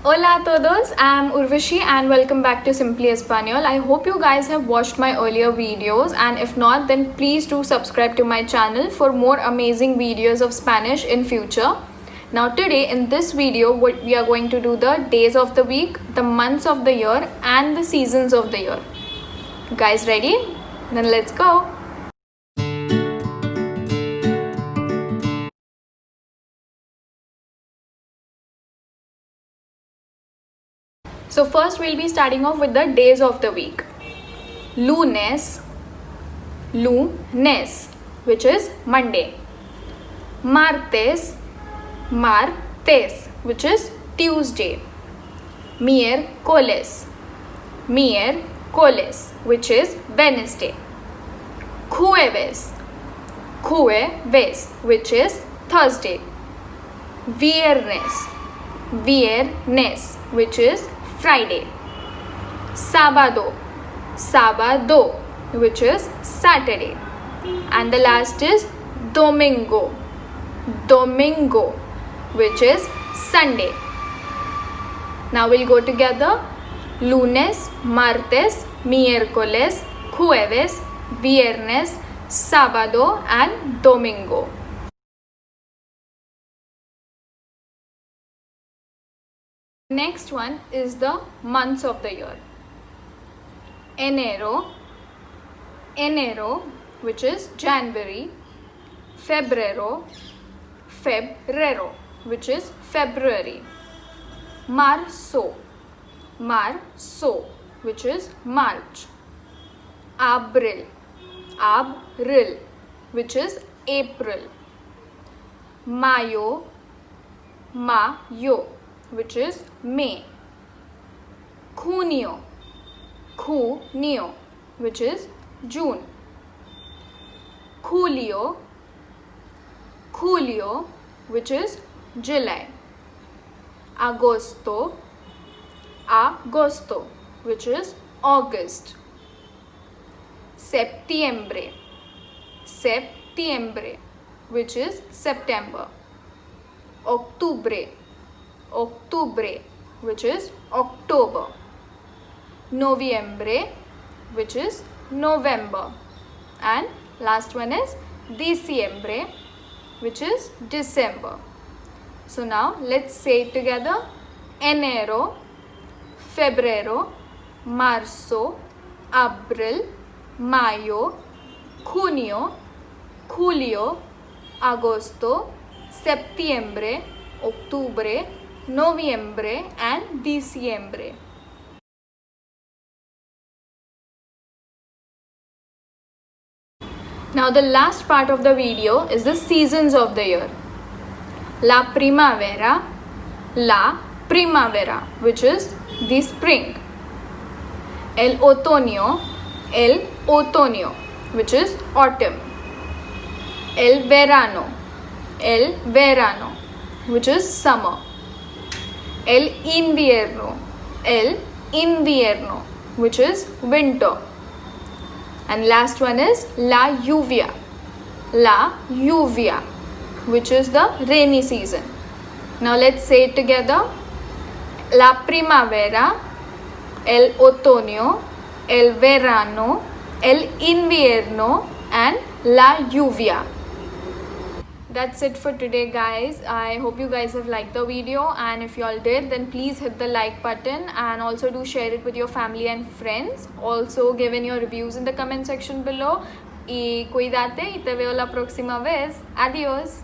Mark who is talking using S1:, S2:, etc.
S1: Hola a todos, I'm Urvashi and welcome back to Simply Espanol. I hope you guys have watched my earlier videos, and if not, then please do subscribe to my channel for more amazing videos of Spanish in future. Now today in this video we are going to do the days of the week, the months of the year and the seasons of the year. Guys ready? Then let's go. So first we'll be starting off with the days of the week. Lunes, which is Monday. Martes, which is Tuesday. Miércoles, which is Wednesday. Jueves, which is Thursday. Viernes, which is Friday. Sábado, which is Saturday. And the last is Domingo, which is Sunday. Now we'll go together. Lunes, martes, miércoles, jueves, viernes, sábado and domingo. Next one is the months of the year. Enero, which is January. Febrero, which is February. Marzo, which is March. Abril, which is April. Mayo, which is May. Junio, which is June. Julio, which is July. Agosto, which is August. Septiembre, which is September. Octubre, which is October. Noviembre, which is November. And last one is Diciembre, which is December. So now let's say it together. Enero, Febrero, Marzo, Abril, Mayo, Junio, Julio, Agosto, Septiembre, Octubre, Noviembre and Diciembre. Now the last part of the video is the seasons of the year. La primavera, which is the spring. El otoño, which is autumn. El verano, which is summer. El invierno, which is winter. And last one is la lluvia, which is the rainy season. Now let's say it together. La primavera, el otoño, el verano, el invierno and la lluvia. That's it for today, guys. I hope you guys have liked the video, and if you all did, then please hit the like button and also do share it with your family and friends. Also give in your reviews in the comment section below. Y cuídate y te veo la próxima vez. Adiós.